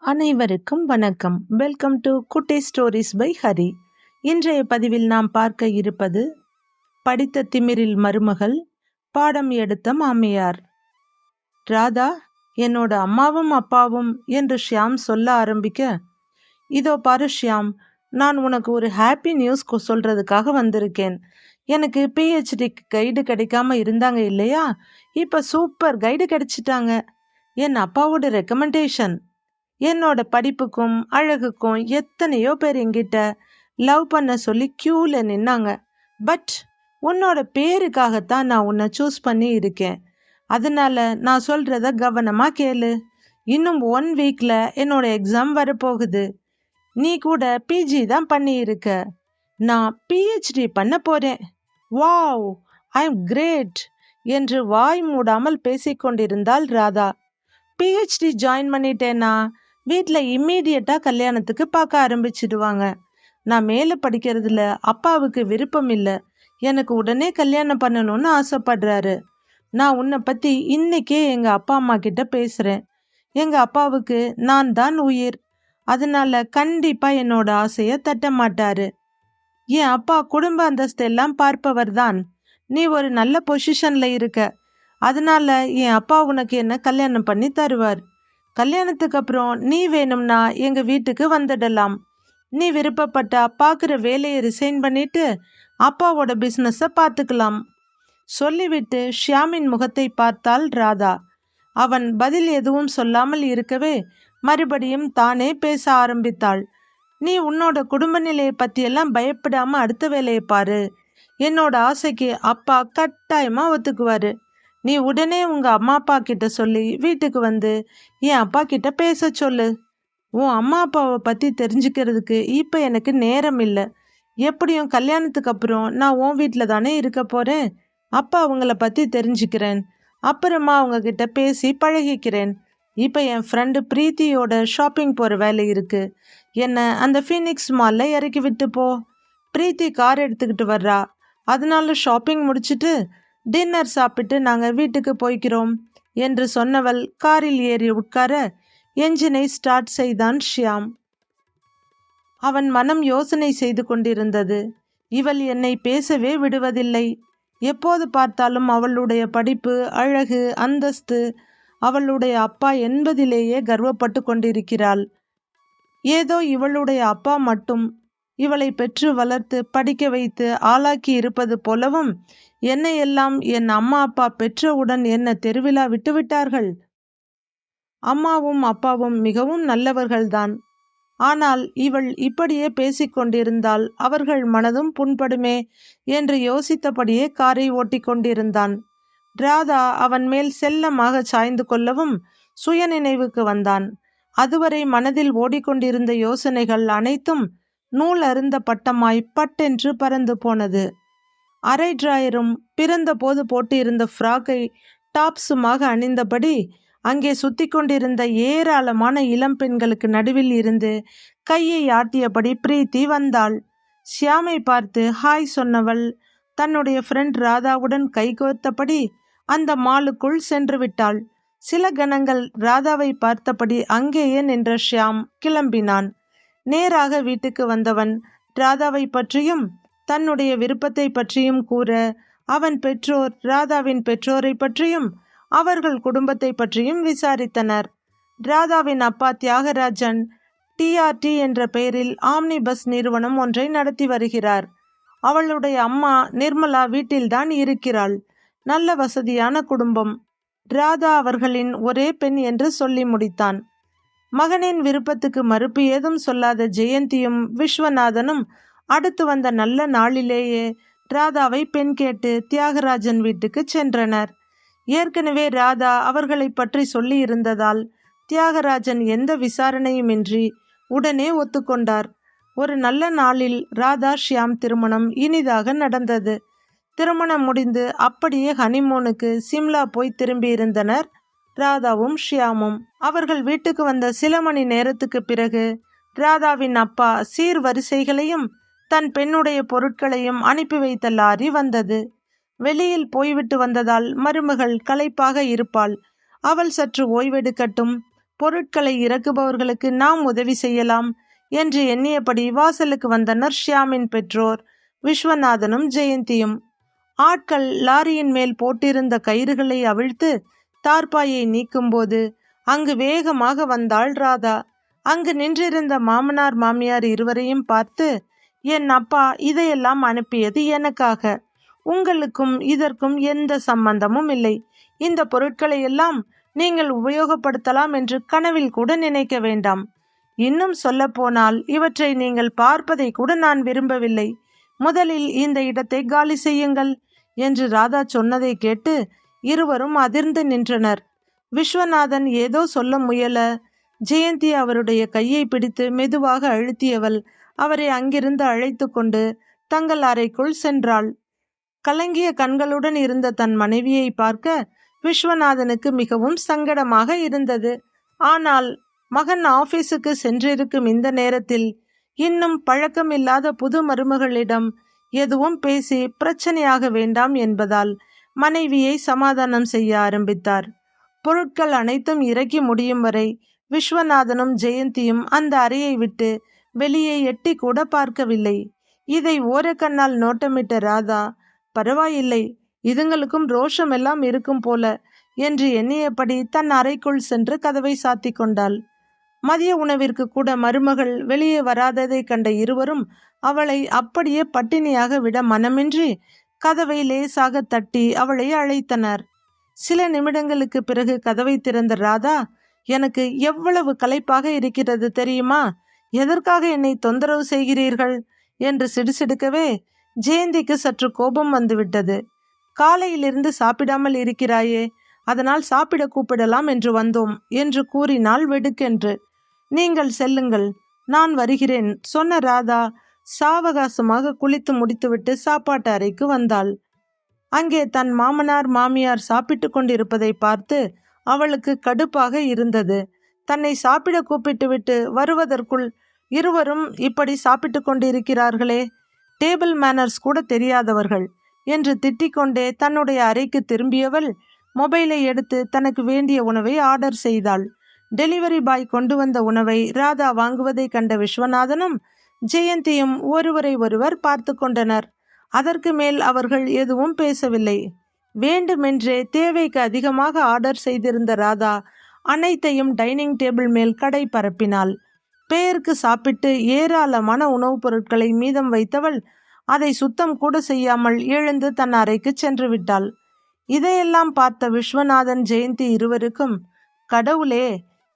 அனைவருக்கும் வணக்கம். Welcome to குட்டி ஸ்டோரிஸ் பை ஹரி. இன்றைய பதிவில் நாம் பார்க்க இருப்பது படித்த திமிரில் மருமகள், பாடம் எடுத்த மாமியார். ராதா, என்னோட அம்மாவும் அப்பாவும் என்று ஷியாம் சொல்ல ஆரம்பிக்க, இதோ பாரு ஷியாம், நான் உனக்கு ஒரு ஹாப்பி நியூஸ் சொல்றதுக்காக வந்திருக்கேன். எனக்கு பிஹெச்டி கைடு கிடைக்காம இருந்தாங்க இல்லையா, இப்போ சூப்பர் கைடு கிடைச்சிட்டாங்க. என் அப்பாவோட ரெக்கமெண்டேஷன். என்னோட படிப்புக்கும் அழகுக்கும் எத்தனையோ பேர் என்கிட்ட லவ் பண்ண சொல்லி கியூல நின்னாங்க. பட் உன்னோட பேருக்காகத்தான் நான் உன்னை சூஸ் பண்ணி இருக்கேன். அதனால நான் சொல்றத கவனமா கேளு. இன்னும் 1 வீக்ல என்னோட எக்ஸாம் வரப்போகுது. நீ கூட பிஜி தான் பண்ணி இருக்க. நான் பிஹெச்டி பண்ண போறேன். வாவ், ஐ எம் கிரேட் என்று வாய் மூடாமல் பேசிக்கொண்டிருந்தாள் ராதா. பிஹெச்டி ஜாயின் பண்ணிட்டேன்னா வீட்டில் இம்மீடியட்டாக கல்யாணத்துக்கு பார்க்க ஆரம்பிச்சிடுவாங்க. நான் மேலே படிக்கிறதுல அப்பாவுக்கு விருப்பம் இல்லை. எனக்கு உடனே கல்யாணம் பண்ணணும்னு ஆசைப்படுறாரு. நான் உன்னை பற்றி இன்னைக்கே எங்கள் அப்பா அம்மா கிட்ட பேசுகிறேன். எங்கள் அப்பாவுக்கு நான் தான் உயிர். அதனால கண்டிப்பாக என்னோட ஆசையை தட்ட மாட்டாரு. என் அப்பா குடும்ப அந்தஸ்து எல்லாம் பார்ப்பவர் தான். நீ ஒரு நல்ல பொசிஷனில் இருக்க. அதனால என் அப்பா உனக்கு என்ன கல்யாணம் பண்ணி தருவார். கல்யாணத்துக்கு அப்புறம் நீ வேணும்னா எங்க வீட்டுக்கு வந்துடலாம். நீ விருப்பப்பட்டா பார்க்குற வேலையை ரிசைன் பண்ணிட்டு அப்பாவோட பிஸ்னஸை பார்த்துக்கலாம். சொல்லிவிட்டு ஷியாமின் முகத்தை பார்த்தாள் ராதா. அவன் பதில் எதுவும் சொல்லாமல் இருக்கவே மறுபடியும் தானே பேச ஆரம்பித்தாள். நீ உன்னோட குடும்ப நிலையை பற்றியெல்லாம் பயப்படாம அடுத்த வேலையை பாரு. என்னோட ஆசைக்கு அப்பா கட்டாயமா ஒத்துக்குவாரு. நீ உடனே உங்க அம்மா அப்பா கிட்ட சொல்லி வீட்டுக்கு வந்து என் அப்பா கிட்ட பேச சொல்லு. உன் அம்மா அப்பாவை பத்தி தெரிஞ்சுக்கிறதுக்கு இப்ப எனக்கு நேரம் இல்லை. எப்படியும் கல்யாணத்துக்கு அப்புறம் நான் உன் வீட்டில் தானே இருக்க போறேன். அப்பா அவங்கள பத்தி தெரிஞ்சுக்கிறேன். அப்புறமா அவங்க கிட்ட பேசி பழகிக்கிறேன். இப்ப என் ஃப்ரெண்டு பிரீத்தியோட ஷாப்பிங் போற வேலை இருக்கு. என்ன அந்த ஃபீனிக்ஸ் மால்ல இறக்கி விட்டு போ. பிரீத்தி கார் எடுத்துக்கிட்டு வர்றா. அதனால ஷாப்பிங் முடிச்சுட்டு டின்னர் சாப்பிட்டு நாங்கள் வீட்டுக்கு போய்க்கிறோம் என்று சொன்னவள் காரில் ஏறி உட்கார என்ஜினை ஸ்டார்ட் செய்தான் ஷியாம். அவன் மனம் யோசனை செய்து கொண்டிருந்தது. இவள் என்னை பேசவே விடுவதில்லை. எப்போது பார்த்தாலும் அவளுடைய படிப்பு, அழகு, அந்தஸ்து, அவளுடைய அப்பா என்பதிலேயே கர்வப்பட்டு கொண்டிருக்கிறாள். ஏதோ இவளுடைய அப்பா மட்டும் இவளை பெற்று வளர்த்து படிக்க வைத்து ஆளாக்கி இருப்பது போலவும், என்னையெல்லாம் என் அம்மா அப்பா பெற்றவுடன் என்ன தெருவிழா விட்டுவிட்டார்கள். அம்மாவும் அப்பாவும் மிகவும் நல்லவர்கள்தான். ஆனால் இவள் இப்படியே பேசிக்கொண்டிருந்தால் அவர்கள் மனதும் புண்படுமே என்று யோசித்தபடியே காரை ஓட்டி கொண்டிருந்தான். ராதா அவன் மேல் செல்லமாக சாய்ந்து கொள்ளவும் சுயநினைவுக்கு வந்தான். அதுவரை மனதில் ஓடிக்கொண்டிருந்த யோசனைகள் அனைத்தும் நூல் அருந்த பட்டமாய் பட்டென்று பறந்து போனது. அரை டிராயரும் பிறந்த போது போட்டிருந்த ஃப்ராக்கை டாப்ஸுமாக அணிந்தபடி அங்கே சுத்தி கொண்டிருந்த ஏராளமான இளம் பெண்களுக்கு நடுவில் இருந்து கையை ஆட்டியபடி பிரீத்தி வந்தாள். ஷியாமை பார்த்து ஹாய் சொன்னவள் தன்னுடைய ஃப்ரெண்ட் ராதாவுடன் கைகோர்த்தபடி அந்த மாலுக்குள் சென்று விட்டாள். சில கணங்கள் ராதாவை பார்த்தபடி அங்கேயே நின்ற ஷியாம் கிளம்பினான். நேராக வீட்டுக்கு வந்தவன் ராதாவை பற்றியும் தன்னுடைய விருப்பத்தை பற்றியும் கூற, அவன் பெற்றோர் ராதாவின் பெற்றோரை பற்றியும் அவர்கள் குடும்பத்தை பற்றியும் விசாரித்தனர். ராதாவின் அப்பா தியாகராஜன் டிஆர்டி என்ற பெயரில் ஆம்னி பஸ் நிறுவனம் ஒன்றை நடத்தி வருகிறார். அவளுடைய அம்மா நிர்மலா வீட்டில்தான் இருக்கிறாள். நல்ல வசதியான குடும்பம். ராதா அவர்களின் ஒரே பெண் என்று சொல்லி முடித்தான். மகனின் விருப்பத்துக்கு மறுப்பு ஏதும் சொல்லாத ஜெயந்தியும் விஸ்வநாதனும் அடுத்து வந்த நல்ல நாளிலேயே ராதாவை பெண் கேட்டு தியாகராஜன் வீட்டுக்கு சென்றனர். ஏற்கனவே ராதா அவர்களை பற்றி சொல்லி இருந்ததால் தியாகராஜன் எந்த விசாரணையுமின்றி உடனே ஒத்துக்கொண்டார். ஒரு நல்ல நாளில் ராதா ஷியாம் திருமணம் இனிதாக நடந்தது. திருமணம் முடிந்து அப்படியே ஹனிமூனுக்கு சிம்லா போய் திரும்பியிருந்தனர் ராதாவும் ஷியாமும். அவர்கள் வீட்டுக்கு வந்த சில மணி நேரத்துக்கு பிறகு ராதாவின் அப்பா சீர்வரிசைகளையும் தன் பெண்ணுடைய பொருட்களையும் அனுப்பி வைத்த லாரி வந்தது. வெளியில் போய்விட்டு வந்ததால் மருமகள் களைப்பாக இருப்பாள். அவள் சற்று ஓய்வெடுக்கட்டும், பொருட்களை இறக்குபவர்களுக்கு நாம் உதவி செய்யலாம் என்று எண்ணியபடி வாசலுக்கு வந்தனர் ஷியாமின் பெற்றோர் விஸ்வநாதனும் ஜெயந்தியும். ஆட்கள் லாரியின் மேல் போட்டிருந்த கயிறுகளை அவிழ்த்து தார்பாயை நீக்கும்போது அங்கு வேகமாக வந்தாள் ராதா. அங்கு நின்றிருந்த மாமனார் மாமியார் இருவரையும் பார்த்து, என் அப்பா இதையெல்லாம் அனுப்பியது எனக்காக. உங்களுக்கும் இதற்கும் எந்த சம்பந்தமும் இல்லை. இந்த பொருட்களை எல்லாம் நீங்கள் உபயோகப்படுத்தலாம் என்று கனவில் கூட நினைக்க வேண்டாம். இன்னும் சொல்ல போனால் இவற்றை நீங்கள் பார்ப்பதை கூட நான் விரும்பவில்லை. முதலில் இந்த இடத்தை காலி செய்யுங்கள் என்று ராதா சொன்னதை கேட்டு இருவரும் அதிர்ந்து நின்றனர். விஸ்வநாதன் ஏதோ சொல்ல முயல ஜெயந்தி அவருடைய கையை பிடித்து மெதுவாக அழுத்தியவள் அவரை அங்கிருந்து அழைத்து கொண்டு தங்கள் அறைக்குள் சென்றாள். கலங்கிய கண்களுடன் இருந்த தன் மனைவியை பார்க்க விஸ்வநாதனுக்கு மிகவும் சங்கடமாக இருந்தது. ஆனால் மகன் ஆபீஸுக்கு சென்றிருக்கும் இந்த நேரத்தில் இன்னும் பழக்கமில்லாத புது மருமகளிடம் எதுவும் பேசி பிரச்சனையாக வேண்டாம் என்பதால் மனைவியை சமாதானம் செய்ய ஆரம்பித்தார். பொருட்கள் அனைத்தும் இறக்கி முடியும் வரை விஸ்வநாதனும் ஜெயந்தியும் அந்த அறையை விட்டு வெளியே எட்டி கூட பார்க்கவில்லை. இதை ஓரக்கண்ணால் நோட்டமிட்ட ராதா, பரவாயில்லை, இதுங்களுக்கும் ரோஷம் எல்லாம் இருக்கும் போல என்று எண்ணியபடி தன் அறைக்குள் சென்று கதவை சாத்தி கொண்டாள். மதிய உணவிற்கு கூட மருமகள் வெளியே வராததை கண்ட இருவரும் அவளை அப்படியே பட்டினியாக விட மனமின்றி கதவை லேசாக தட்டி அவளை அழைத்தனர். சில நிமிடங்களுக்கு பிறகு கதவை திறந்த ராதா, எனக்கு எவ்வளவு களைப்பாக இருக்கிறது தெரியுமா? எதற்காக என்னை தொந்தரவு செய்கிறீர்கள் என்று சிடுசிடுக்கவே ஜெயந்திக்கு சற்று கோபம் வந்துவிட்டது. காலையிலிருந்து சாப்பிடாமல் இருக்கிறாயே, அதனால் சாப்பிட கூப்பிடலாம் என்று வந்தோம் என்று கூறினாள் வெடுக்கென்று. நீங்கள் செல்லுங்கள், நான் வருகிறேன் சொன்ன ராதா சாவகாசமாக குளித்து முடித்துவிட்டு சாப்பாட்டு அறைக்கு வந்தாள். அங்கே தன் மாமனார் மாமியார் சாப்பிட்டு கொண்டிருப்பதை பார்த்து அவளுக்கு கடுப்பாக இருந்தது. தன்னை சாப்பிட கூப்பிட்டு விட்டு வருவதற்குள் இருவரும் இப்படி சாப்பிட்டு கொண்டிருக்கிறார்களே, டேபிள் மேனர்ஸ் கூட தெரியாதவர்கள் என்று திட்டிக்கொண்டே தன்னுடைய அறைக்கு திரும்பியவள் மொபைலை எடுத்து தனக்கு வேண்டிய உணவை ஆர்டர் செய்தாள். டெலிவரி பாய் கொண்டு வந்த உணவை ராதா வாங்குவதை கண்ட விஸ்வநாதனும் ஜெயந்தியும் ஒருவரை ஒருவர் பார்த்து கொண்டனர். அதற்கு மேல் அவர்கள் எதுவும் பேசவில்லை. வேண்டுமென்றே தேவைக்கு அதிகமாக ஆர்டர் செய்திருந்த ராதா அனைத்தையும் டைனிங் டேபிள் மேல் கடை பரப்பினாள். பெயருக்கு சாப்பிட்டு ஏராளமான உணவுப் பொருட்களை மீதம் வைத்தவள் அதை சுத்தம் கூட செய்யாமல் எழுந்து தன் அறைக்கு சென்று விட்டாள். இதையெல்லாம் பார்த்த விஸ்வநாதன் ஜெயந்தி இருவருக்கும், கடவுளே,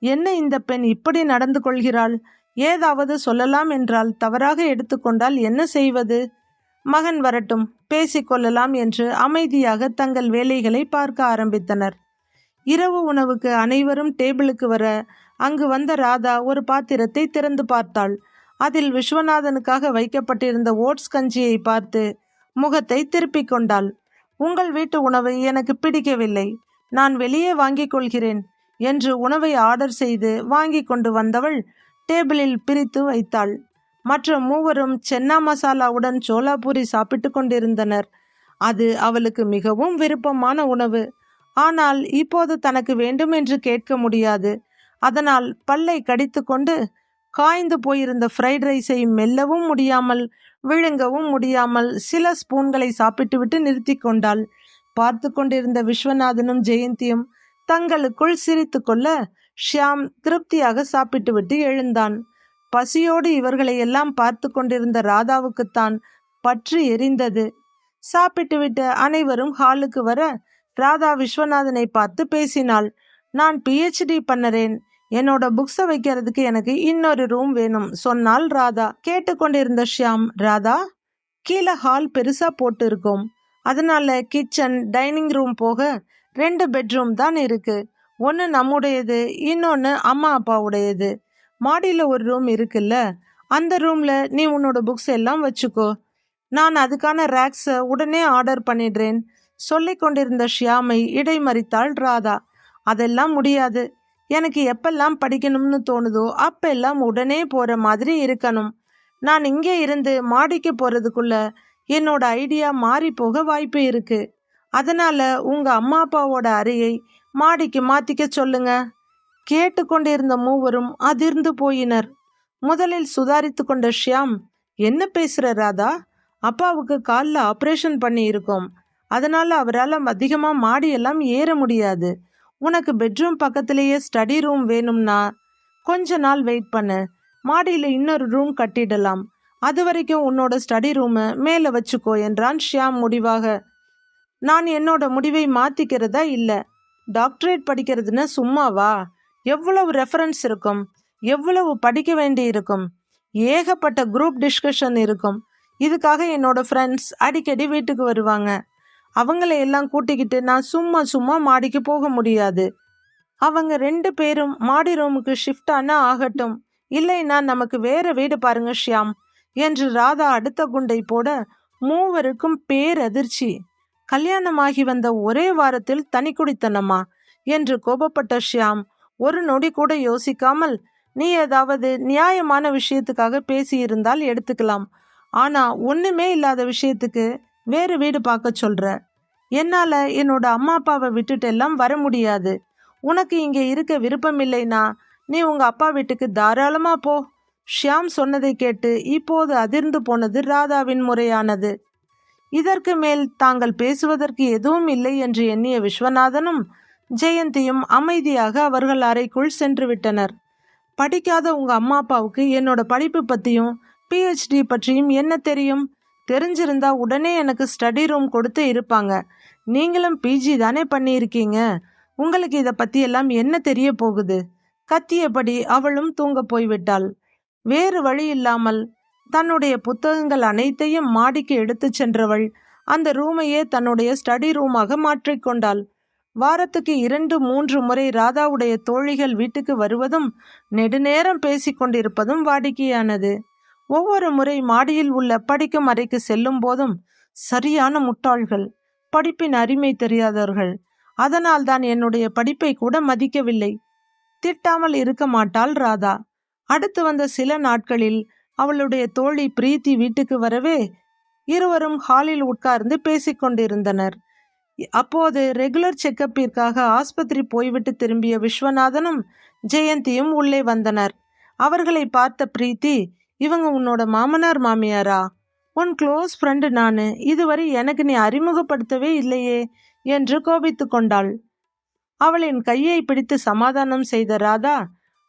என்ன இந்த பெண் இப்படி நடந்து கொள்கிறாள்? ஏதாவது சொல்லலாம் என்றால் தவறாக எடுத்துக்கொண்டால் என்ன செய்வது? மகன் வரட்டும், பேசிக்கொள்ளலாம் என்று அமைதியாக தங்கள் வேலைகளை பார்க்க ஆரம்பித்தனர். இரவு உணவுக்கு அனைவரும் டேபிளுக்கு வர அங்கு வந்த ராதா ஒரு பாத்திரத்தை திறந்து பார்த்தாள். அதில் விஸ்வநாதனுக்காக வைக்கப்பட்டிருந்த ஓட்ஸ் கஞ்சியை பார்த்து முகத்தை திருப்பிக் கொண்டாள். உங்கள் வீட்டு உணவை எனக்கு பிடிக்கவில்லை, நான் வெளியே வாங்கிக் கொள்கிறேன் என்று உணவை ஆர்டர் செய்து வாங்கி கொண்டு வந்தவள் டேபிளில் பிரித்து வைத்தாள். மற்ற மூவரும் சென்னா மசாலாவுடன் சோலாபூரி சாப்பிட்டு கொண்டிருந்தனர். அது அவளுக்கு மிகவும் விருப்பமான உணவு. ஆனால் இப்போது தனக்கு வேண்டும் என்று கேட்க முடியாது. அதனால் பல்லை கடித்து கொண்டு காய்ந்து போயிருந்த ஃப்ரைட் ரைஸை மெல்லவும் முடியாமல் விழுங்கவும் முடியாமல் சில ஸ்பூன்களை சாப்பிட்டுவிட்டு நிறுத்தி கொண்டாள். பார்த்து கொண்டிருந்த விஸ்வநாதனும் ஜெயந்தியும் தங்களுக்குள் சிரித்து கொள்ள ஷியாம் திருப்தியாக சாப்பிட்டுவிட்டு எழுந்தான். பசியோடு இவர்களை எல்லாம் பார்த்து கொண்டிருந்த ராதாவுக்குத்தான் பற்றி எரிந்தது. சாப்பிட்டுவிட்டு அனைவரும் ஹாலுக்கு வர ராதா விஸ்வநாதனை பார்த்து பேசினாள். நான் PhD பண்ணுறேன், என்னோட புக்ஸை வைக்கிறதுக்கு எனக்கு இன்னொரு ரூம் வேணும் சொன்னாள் ராதா. கேட்டுக்கொண்டிருந்த ஷியாம், ராதா, கீழே ஹால் பெருசா போட்டு இருக்கோம், அதனால கிச்சன் டைனிங் ரூம் போக 2 பெட்ரூம் தான் இருக்கு. ஒன்று நம்முடையது, இன்னொன்று அம்மா அப்பாவுடையது. மாடியில் ஒரு ரூம் இருக்குல்ல, அந்த ரூம்ல நீ உன்னோட புக்ஸ் எல்லாம் வச்சுக்கோ. நான் அதுக்கான ரேக்ஸை உடனே ஆர்டர் பண்ணிடுறேன் சொல்லி கொண்டிருந்த ஷியாமை இடைமறித்தாள் ராதா. அதெல்லாம் முடியாது, எனக்கு எப்பெல்லாம் படிக்கணும்னு தோணுதோ அப்பெல்லாம் உடனே போகிற மாதிரி இருக்கணும். நான் இங்கே இருந்து மாடிக்கு போகிறதுக்குள்ள என்னோட ஐடியா மாறி போக வாய்ப்பு இருக்கு. அதனால உங்கள் அம்மா அப்பாவோட அறையை மாடிக்கு மாற்றிக்க சொல்லுங்க. கேட்டுக்கொண்டிருந்த மூவரும் அதிர்ந்து போயினர். முதலில் சுதாரித்து கொண்ட ஷியாம், என்ன பேசுற ராதா? அப்பாவுக்கு காலில் ஆப்ரேஷன் பண்ணி இருக்கோம். அதனால அவரால் அதிகமாக மாடியெல்லாம் ஏற முடியாது. உனக்கு பெட்ரூம் பக்கத்திலேயே ஸ்டடி ரூம் வேணும்னா கொஞ்ச நாள் வெயிட் பண்ணு. மாடியில் இன்னொரு ரூம் கட்டிடலாம். அது வரைக்கும் உன்னோட ஸ்டடி ரூமை மேலே வச்சுக்கோ என்றான் ஷியாம் முடிவாக. நான் என்னோட முடிவை மாற்றிக்கிறதா இல்லை. டாக்டரேட் படிக்கிறதுன்னு சும்மாவா? எவ்வளவு ரெஃபரன்ஸ் இருக்கும், எவ்வளவு படிக்க வேண்டி இருக்கும், ஏகப்பட்ட குரூப் டிஸ்கஷன் இருக்கும். இதுக்காக என்னோட ஃப்ரெண்ட்ஸ் அடிக்கடி வீட்டுக்கு வருவாங்க. அவங்கள எல்லாம் கூட்டிக்கிட்டு நான் சும்மா சும்மா மாடிக்கு போக முடியாது. அவங்க 2 பேரும் மாடி ரூமுக்கு ஷிஃப்ட் ஆனா ஆகட்டும், இல்லைன்னா நமக்கு வேற வீடு பாருங்க ஷியாம் என்று ராதா அடுத்த குண்டை போட மூவருக்கும் பேரதிர்ச்சி. கல்யாணமாகி வந்த ஒரே வாரத்தில் தனி குடித்தனமா என்று கோபப்பட்ட ஷியாம் ஒரு நொடி கூட யோசிக்காமல், நீ ஏதாவது நியாயமான விஷயத்துக்காக பேசியிருந்தால் எடுத்துக்கலாம். ஆனா ஒண்ணுமே இல்லாத விஷயத்துக்கு வேறு வீடு பார்க்க சொல்ற. என்னால என்னோட அம்மா அப்பாவை விட்டுட்டு எல்லாம் வர முடியாது. உனக்கு இங்கே இருக்க விருப்பம் இல்லைனா நீ உங்க அப்பா வீட்டுக்கு தாராளமா போ. ஷியாம் சொன்னதை கேட்டு இப்போது அதிர்ந்து போனது ராதாவின் முறையானது. இதற்கு மேல் தாங்கள் பேசுவதற்கு எதுவும் இல்லை என்று எண்ணிய விஸ்வநாதனும் ஜெயந்தியும் அமைதியாக அவர்கள் அறைக்குள் சென்று விட்டனர். படிக்காத உங்க அம்மா அப்பாவுக்கு என்னோட படிப்பு பற்றியும் PhD பற்றியும் என்ன தெரியும்? தெரிஞ்சிருந்தா உடனே எனக்கு ஸ்டடி ரூம் கொடுத்து இருப்பாங்க. நீங்களும் PG தானே பண்ணியிருக்கீங்க. உங்களுக்கு இதை பற்றி எல்லாம் என்ன தெரிய போகுது? கத்தியபடி அவளும் தூங்க போய்விட்டாள். வேறு வழி இல்லாமல் தன்னுடைய புத்தகங்கள் அனைத்தையும் மாடிக்கு எடுத்து சென்றவள் அந்த ரூமையே தன்னுடைய ஸ்டடி ரூமாக மாற்றிக்கொண்டாள். வாரத்துக்கு 2-3 முறை ராதாவுடைய தோழிகள் வீட்டுக்கு வருவதும் நெடுநேரம் பேசிக்கொண்டிருப்பதும் வாடிக்கையானது. ஒவ்வொரு முறை மாடியில் உள்ள படிக்கும் அறைக்கு செல்லும் போதும் சரியான முட்டாள்கள், படிப்பின் அருமை தெரியாதவர்கள், அதனால் தான் என்னுடைய படிப்பை கூட மதிக்கவில்லை, திட்டாமல் இருக்க மாட்டாள் ராதா. அடுத்து வந்த சில நாட்களில் அவளுடைய தோழி பிரீத்தி வீட்டுக்கு வரவே இருவரும் ஹாலில் உட்கார்ந்து பேசிக்கொண்டிருந்தனர். அப்போது ரெகுலர் செக்கப்பிற்காக ஆஸ்பத்திரி போய்விட்டு திரும்பிய விஸ்வநாதனும் ஜெயந்தியும் உள்ளே வந்தனர். அவர்களை பார்த்த பிரீத்தி, இவங்க உன்னோட மாமனார் மாமியாரா? உன் க்ளோஸ் ஃப்ரெண்டு நான், இதுவரை எனக்கு நீ அறிமுகப்படுத்தவே இல்லையே என்று கோபித்து கொண்டாள். அவளின் கையை பிடித்து சமாதானம் செய்த ராதா,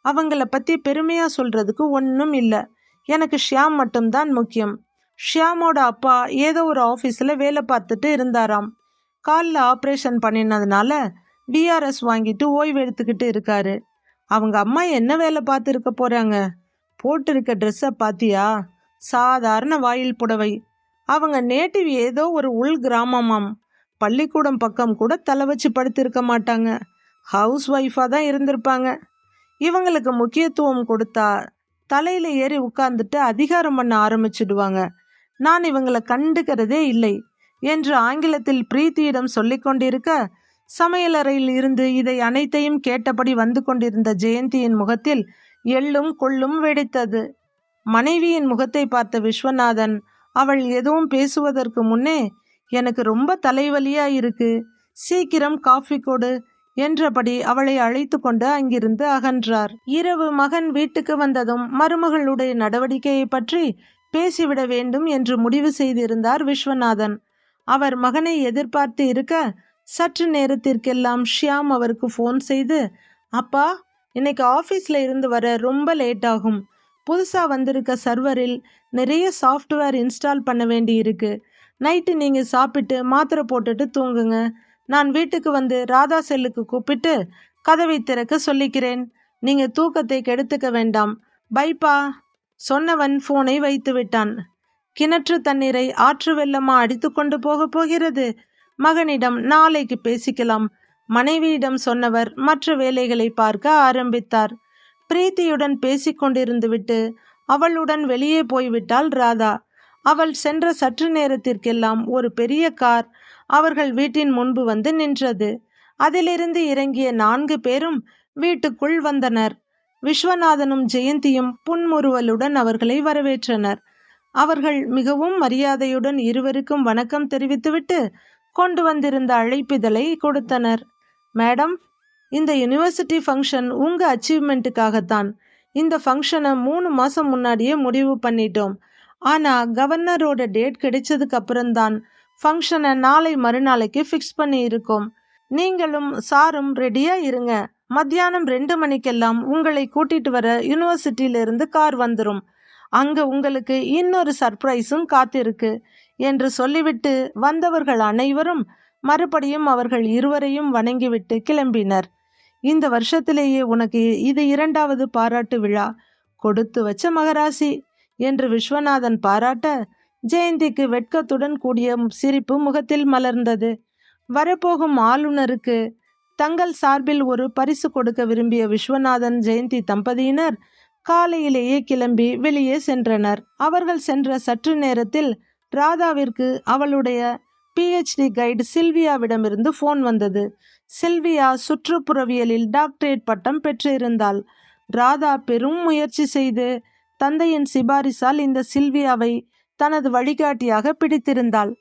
அவங்கள பற்றி பெருமையா சொல்றதுக்கு ஒன்றும் இல்லை. எனக்கு ஷியாம் மட்டும்தான் முக்கியம். ஷியாமோட அப்பா ஏதோ ஒரு ஆஃபீஸில் வேலை பார்த்துட்டு இருந்தாராம். காலில் ஆப்ரேஷன் பண்ணினதுனால BRS வாங்கிட்டு ஓய்வு எடுத்துக்கிட்டு இருக்காரு. அவங்க அம்மா என்ன வேலை பார்த்துருக்க போகிறாங்க? போட்டிருக்க ட்ரெஸ்ஸை பார்த்தியா? சாதாரண வாயில் புடவை. அவங்க நேட்டிவ் ஏதோ ஒரு உள் கிராமமாம். பள்ளிக்கூடம் பக்கம் கூட தலை வச்சு படுத்திருக்க மாட்டாங்க. ஹவுஸ் ஒய்ஃபாக தான் இருந்திருப்பாங்க. இவங்களுக்கு முக்கியத்துவம் கொடுத்தா தலையில் ஏறி உட்கார்ந்துட்டு அதிகாரம் பண்ண ஆரம்பிச்சிடுவாங்க. நான் இவங்களை கண்டுக்கிறதே இல்லை என்று ஆங்கிலத்தில் பிரீத்தியிடம் சொல்லிக் கொண்டிருக்க, சமையலறையில் இருந்து இதை அனைத்தையும் கேட்டபடி வந்து கொண்டிருந்த ஜெயந்தியின் முகத்தில் எள்ளும் கொள்ளும் வெடித்தது. மனைவியின் முகத்தை பார்த்த விஸ்வநாதன் அவள் எதுவும் பேசுவதற்கு முன்னே, எனக்கு ரொம்ப தலைவலியா இருக்கு, சீக்கிரம் காஃபி கொடு என்றபடி அவளை அழைத்து கொண்டு அங்கிருந்து அகன்றார். இரவு மகன் வீட்டுக்கு வந்ததும் மருமகளுடைய நடவடிக்கையை பற்றி பேசிவிட வேண்டும் என்று முடிவு செய்திருந்தார் விஸ்வநாதன். அவர் மகனை எதிர்பார்த்து இருக்க சற்று நேரத்திற்கெல்லாம் ஷியாம் அவருக்கு ஃபோன் செய்து, அப்பா, இன்னைக்கு ஆஃபீஸில் இருந்து வர ரொம்ப லேட் ஆகும். புதுசாக வந்திருக்க சர்வரில் நிறைய சாஃப்ட்வேர் இன்ஸ்டால் பண்ண வேண்டி இருக்கு. நைட்டு நீங்கள் சாப்பிட்டு மாத்திரை போட்டுட்டு தூங்குங்க. நான் வீட்டுக்கு வந்து ராதா செல்லுக்கு கூப்பிட்டு கதவை திறக்க சொல்லிக்கிறேன். நீங்கள் தூக்கத்தை கெடுத்துக்க வேண்டாம். பைப்பா. சொன்னவன் ஃபோனை வைத்து விட்டான். கிணற்று தண்ணீரை ஆற்று வெள்ளமா அடித்து கொண்டு போகிறது. மகனிடம் நாளைக்கு பேசிக்கலாம். மனைவியிடம் சொன்னவர் மற்ற வேலைகளை பார்க்க ஆரம்பித்தார். பிரீத்தியுடன் பேசிக்கொண்டிருந்து விட்டு அவளுடன் வெளியே போய்விட்டாள் ராதா. அவள் சென்ற சற்று நேரத்திற்கெல்லாம் ஒரு பெரிய கார் அவர்கள் வீட்டின் முன்பு வந்து நின்றது. அதிலிருந்து இறங்கிய 4 பேரும் வீட்டுக்குள் வந்தனர். விஸ்வநாதனும் ஜெயந்தியும் புன்முறுவலுடன் அவர்களை வரவேற்றனர். அவர்கள் மிகவும் மரியாதையுடன் இருவருக்கும் வணக்கம் தெரிவித்துவிட்டு கொண்டு வந்திருந்த அழைப்பிதழை கொடுத்தனர். மேடம், இந்த யுனிவர்சிட்டி ஃபங்க்ஷன் உங்கள் அச்சீவ்மெண்ட்டுக்காகத்தான். இந்த ஃபங்க்ஷனை 3 மாதம் முன்னாடியே முடிவு பண்ணிட்டோம். ஆனால் கவர்னரோட டேட் கிடைச்சதுக்கு அப்புறம்தான் ஃபங்க்ஷனை நாளை மறுநாளைக்கு ஃபிக்ஸ் பண்ணி இருக்கோம். நீங்களும் சாரும் ரெடியாக இருங்க. மத்தியானம் 2 மணிக்கெல்லாம் உங்களை கூட்டிட்டு வர யூனிவர்சிட்டியிலிருந்து கார் வந்துடும். அங்கே உங்களுக்கு இன்னொரு சர்ப்ரைஸும் காத்திருக்கு என்று சொல்லிவிட்டு வந்தவர்கள் அனைவரும் மறுபடியும் அவர்கள் இருவரையும் வணங்கிவிட்டு கிளம்பினர். இந்த வருஷத்திலேயே உனக்கு இது 2வது பாராட்டு விழா. கொடுத்து வச்ச மகராசி என்று விஸ்வநாதன் பாராட்ட, ஜெயந்திக்கு வெட்கத்துடன் கூடிய சிரிப்பு முகத்தில் மலர்ந்தது. வரப்போகும் ஆளுநருக்கு தங்கள் சார்பில் ஒரு பரிசு கொடுக்க விரும்பிய விஸ்வநாதன் ஜெயந்தி தம்பதியினர் காலையிலேயே கிளம்பி வெளியே சென்றனர். அவர்கள் சென்ற சற்று நேரத்தில் ராதாவிற்கு அவளுடைய PhD கைடு சில்வியாவிடமிருந்து ஃபோன் வந்தது. சில்வியா சுற்றுப்புறவியலில் டாக்டரேட் பட்டம் பெற்றிருந்தாள். ராதா பெரும் முயற்சி செய்து தந்தையின் சிபாரிசால் இந்த சில்வியாவை தனது வழிகாட்டியாக பிடித்திருந்தாள்.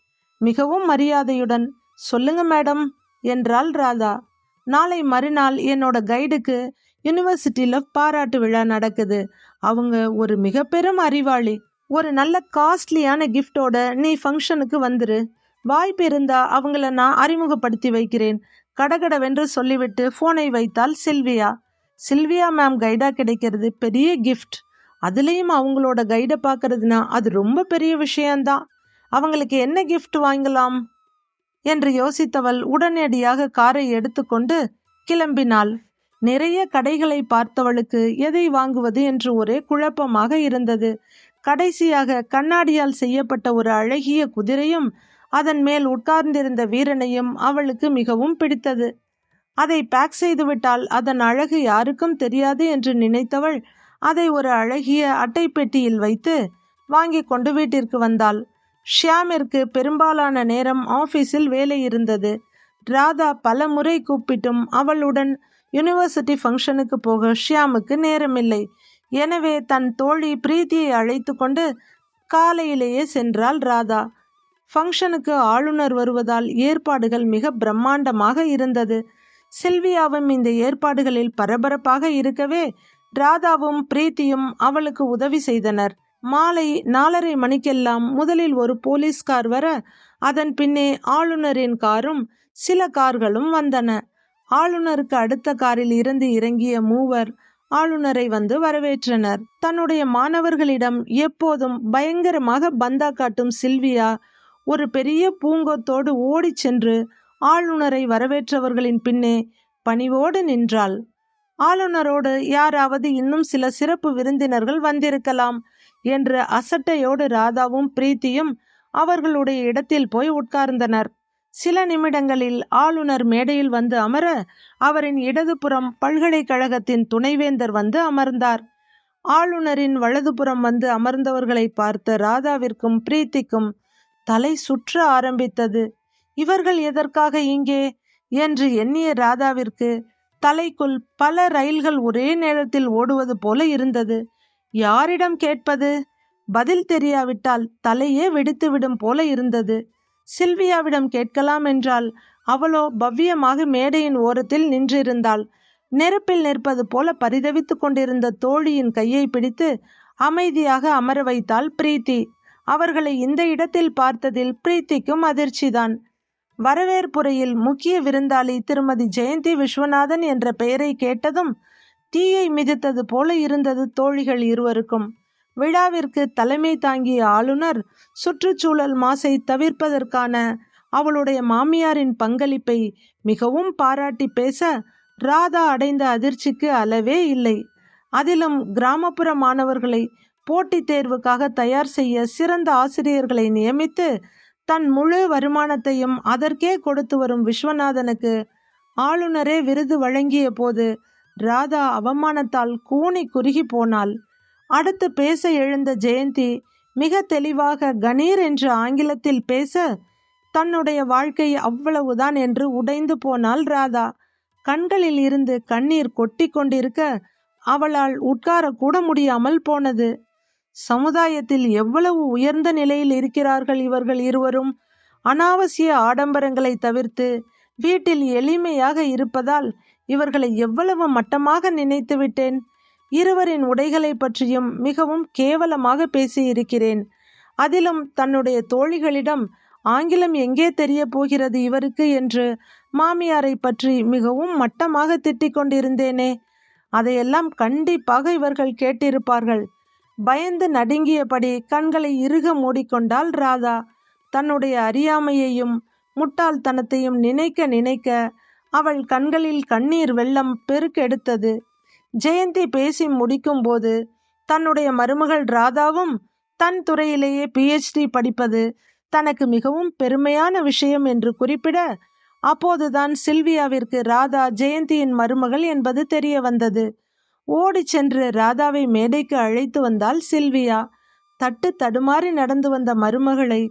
மிகவும் மரியாதையுடன், சொல்லுங்க மேடம் என்றாள் ராதா. நாளை மறுநாள் என்னோட கைடுக்கு யூனிவர்சிட்டியில் பாராட்டு விழா நடக்குது. அவங்க ஒரு மிக பெரும் அறிவாளி. ஒரு நல்ல காஸ்ட்லியான கிஃப்டோட நீ ஃபங்க்ஷனுக்கு வந்துரு. வாய்ப்பு இருந்தா அவங்கள நான் அறிமுகப்படுத்தி வைக்கிறேன். கடகடவென்று சொல்லிவிட்டு ஃபோனை வைத்தாள் சில்வியா. சில்வியா மேம் கைடா கிடைக்கிறது பெரிய கிஃப்ட். அதுலேயும் அவங்களோட கைடை பார்க்கறதுனா அது ரொம்ப பெரிய விஷயம்தான். அவங்களுக்கு என்ன கிஃப்ட் வாங்கலாம் என்று யோசித்தவள் உடனடியாக காரை எடுத்துக்கொண்டு கிளம்பினாள். நிறைய கடைகளை பார்த்தவளுக்கு எதை வாங்குவது என்று ஒரே குழப்பமாக இருந்தது. கடைசியாக கண்ணாடியால் செய்யப்பட்ட ஒரு அழகிய குதிரையும் அதன் மேல் உட்கார்ந்திருந்த வீரனையும் அவளுக்கு மிகவும் பிடித்தது. அதை பேக் செய்துவிட்டால் அதன் அழகு யாருக்கும் தெரியாது என்று நினைத்தவள் அதை ஒரு அழகிய அட்டை பெட்டியில் வைத்து வாங்கி கொண்டு வீட்டிற்கு வந்தாள். ஷியாமிற்கு பெரும்பாலான நேரம் ஆஃபீஸில் வேலை இருந்தது. ராதா பல முறை கூப்பிட்டும் அவளுடன் யூனிவர்சிட்டி ஃபங்க்ஷனுக்கு போக ஷியாமுக்கு நேரமில்லை. எனவே தன் தோழி பிரீத்தியை அழைத்து கொண்டு காலையிலேயே சென்றாள் ராதா. ஃபங்க்ஷனுக்கு ஆளுநர் வருவதால் ஏற்பாடுகள் மிக பிரம்மாண்டமாக இருந்தது. சில்வியாவும் இந்த ஏற்பாடுகளில் பரபரப்பாக இருக்கவே ராதாவும் பிரீத்தியும் அவளுக்கு உதவி செய்தனர். மாலை 4:30 மணிக்கெல்லாம் முதலில் ஒரு போலீஸ் கார் வர அதன் பின்னே ஆளுநரின் காரும் சில கார்களும் வந்தன. ஆளுநருக்கு அடுத்த காரில் இருந்து இறங்கிய மூவர் ஆளுநரை வந்து வரவேற்றனர். தன்னுடைய மாணவர்களிடம் எப்போதும் பயங்கரமாக பந்தா காட்டும் சில்வியா ஒரு பெரிய பூங்கொத்தோடு ஓடி சென்று ஆளுநரை வரவேற்றவர்களின் பின்னே பணிவோடு நின்றாள். ஆளுநரோடு யாராவது இன்னும் சில சிறப்பு விருந்தினர்கள் வந்திருக்கலாம் என்று அசட்டையோடு ராதாவும் பிரீத்தியும் அவர்களுடைய இடத்தில் போய் உட்கார்ந்தனர். சில நிமிடங்களில் ஆளுநர் மேடையில் வந்து அமர அவரின் இடதுபுறம் பல்கலைக்கழகத்தின் துணைவேந்தர் வந்து அமர்ந்தார். ஆளுநரின் வலதுபுறம் வந்து அமர்ந்தவர்களை பார்த்த ராதாவிற்கும் பிரீத்திக்கும் தலை சுற்ற ஆரம்பித்தது. இவர்கள் எதற்காக இங்கே என்று எண்ணிய ராதாவிற்கு தலைக்குள் பல ரயில்கள் ஒரே நேரத்தில் ஓடுவது போல இருந்தது. யாரிடம் கேட்பது? பதில் தெரியாவிட்டால் தலையே வெடித்துவிடும் போல இருந்தது. சில்வியாவிடம் கேட்கலாம் என்றால் அவளோ பவ்யமாக மேடையின் ஓரத்தில் நின்றிருந்தாள். நெருப்பில் நிற்பது போல பரிதவித்து கொண்டிருந்த தோழியின் கையை பிடித்து அமைதியாக அமர வைத்தாள் பிரீத்தி. அவர்களை இந்த இடத்தில் பார்த்ததில் பிரீத்திக்கும் அதிர்ச்சிதான். வரவேற்புரையில் முக்கிய விருந்தாளி திருமதி ஜெயந்தி விஸ்வநாதன் என்ற பெயரை கேட்டதும் தீயை மிதித்தது போல இருந்தது தோழிகள் இருவருக்கும். விழாவிற்கு தலைமை தாங்கிய ஆளுநர் சுற்றுச்சூழல் மாசை தவிர்ப்பதற்கான அவளுடைய மாமியாரின் பங்களிப்பை மிகவும் பாராட்டி பேச ராதா அடைந்த அதிர்ச்சிக்கு அளவே இல்லை. அதிலும் கிராமப்புற மாணவர்களை போட்டித் தேர்வுக்காக தயார் செய்ய சிறந்த ஆசிரியர்களை நியமித்து தன் முழு வருமானத்தையும் அதற்கே கொடுத்து வரும் விஸ்வநாதனுக்கு ஆளுநரே விருது வழங்கிய போது ராதா அவமானத்தால் கூனி குறுகி போனாள். அடுத்து பேச எழுந்த ஜெயந்தி மிக தெளிவாக கணீர் என்று ஆங்கிலத்தில் பேச தன்னுடைய வாழ்க்கை அவ்வளவுதான் என்று உடைந்து போனாள் ராதா. கண்களில் இருந்து கண்ணீர் கொட்டி கொண்டிருக்க அவளால் உட்காரக்கூட முடியாமல் போனது. சமுதாயத்தில் எவ்வளவு உயர்ந்த நிலையில் இருக்கிறார்கள் இவர்கள் இருவரும். அனாவசிய ஆடம்பரங்களை தவிர்த்து வீட்டில் எளிமையாக இருப்பதால் இவர்களை எவ்வளவு மட்டமாக நினைத்து விட்டேன். இருவரின் உடைகளை பற்றியும் மிகவும் கேவலமாக பேசியிருக்கிறேன். அதிலும் தன்னுடைய தோழிகளிடம் ஆங்கிலம் எங்கே தெரிய போகிறது இவருக்கு என்று மாமியாரை பற்றி மிகவும் மட்டமாக திட்டிக் கொண்டிருந்தேனே. அதையெல்லாம் கண்டிப்பாக இவர்கள் கேட்டிருப்பார்கள். பயந்து நடுங்கியபடி கண்களை இறுக மூடிக்கொண்டாள் ராதா. தன்னுடைய அறியாமையையும் முட்டாள்தனத்தையும் நினைக்க நினைக்க அவள் கண்களில் கண்ணீர் வெள்ளம் பெருக்கெடுத்தது. ஜெயந்தி பேசி முடிக்கும்போது தன்னுடைய மருமகள் ராதாவும் தன் துறையிலேயே PhD படிப்பது தனக்கு மிகவும் பெருமையான விஷயம் என்று குறிப்பிட, அப்போதுதான் சில்வியாவிற்கு ராதா ஜெயந்தியின் மருமகள் என்பது தெரிய வந்தது. ஓடி சென்று ராதாவை மேடைக்கு அழைத்து வந்தாள் சில்வியா. தட்டு தடுமாறி நடந்து வந்த மருமகளை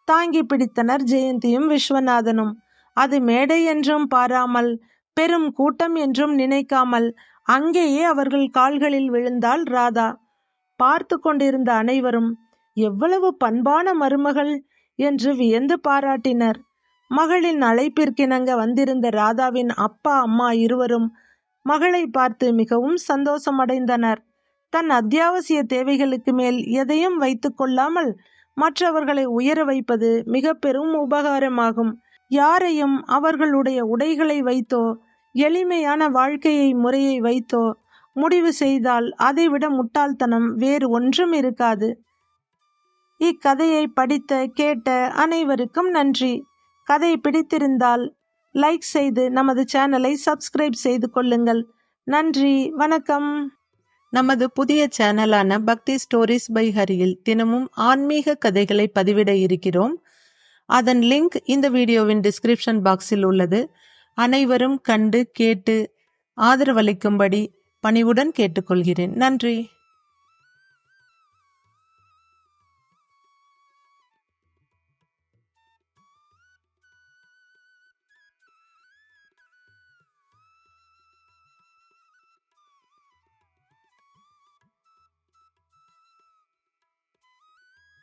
தாங்கி பிடித்தனர் ஜெயந்தியும் விஸ்வநாதனும். அது மேடை என்றும் பாராமல், பெரும் கூட்டம் என்றும் நினைக்காமல் அங்கேயே அவர்கள் கால்களில் விழுந்தாள் ராதா. பார்த்து கொண்டிருந்த அனைவரும் எவ்வளவு பண்பான மருமகள் என்று வியந்து பாராட்டினர். மகளின் அழைப்பிற்கிணங்க வந்திருந்த ராதாவின் அப்பா அம்மா இருவரும் மகளை பார்த்து மிகவும் சந்தோஷமடைந்தனர். தன் அத்தியாவசிய தேவைகளுக்கு மேல் எதையும் வைத்து கொள்ளாமல் மற்றவர்களை உயர வைப்பது மிக பெரும் உபகாரமாகும். யாரையும் அவர்களுடைய உடைகளை வைத்தோ எளிமையான வாழ்க்கையை முறையை வைத்தோ முடிவு செய்தால் அதைவிட முட்டாள்தனம் வேறு ஒன்றும் இருக்காது. இக்கதையை படித்த கேட்ட அனைவருக்கும் நன்றி. கதை பிடித்திருந்தால் லைக் செய்து நமது சேனலை சப்ஸ்கிரைப் செய்து கொள்ளுங்கள். நன்றி, வணக்கம். நமது புதிய சேனலான பக்தி ஸ்டோரிஸ் பை ஹரியில் தினமும் ஆன்மீக கதைகளை பதிவிட இருக்கிறோம். அதன் லிங்க் இந்த வீடியோவின் டிஸ்கிரிப்ஷன் பாக்ஸில் உள்ளது. அனைவரும் கண்டு கேட்டு ஆதரவளிக்கும்படி பணிவுடன் கேட்டுக்கொள்கிறேன். நன்றி.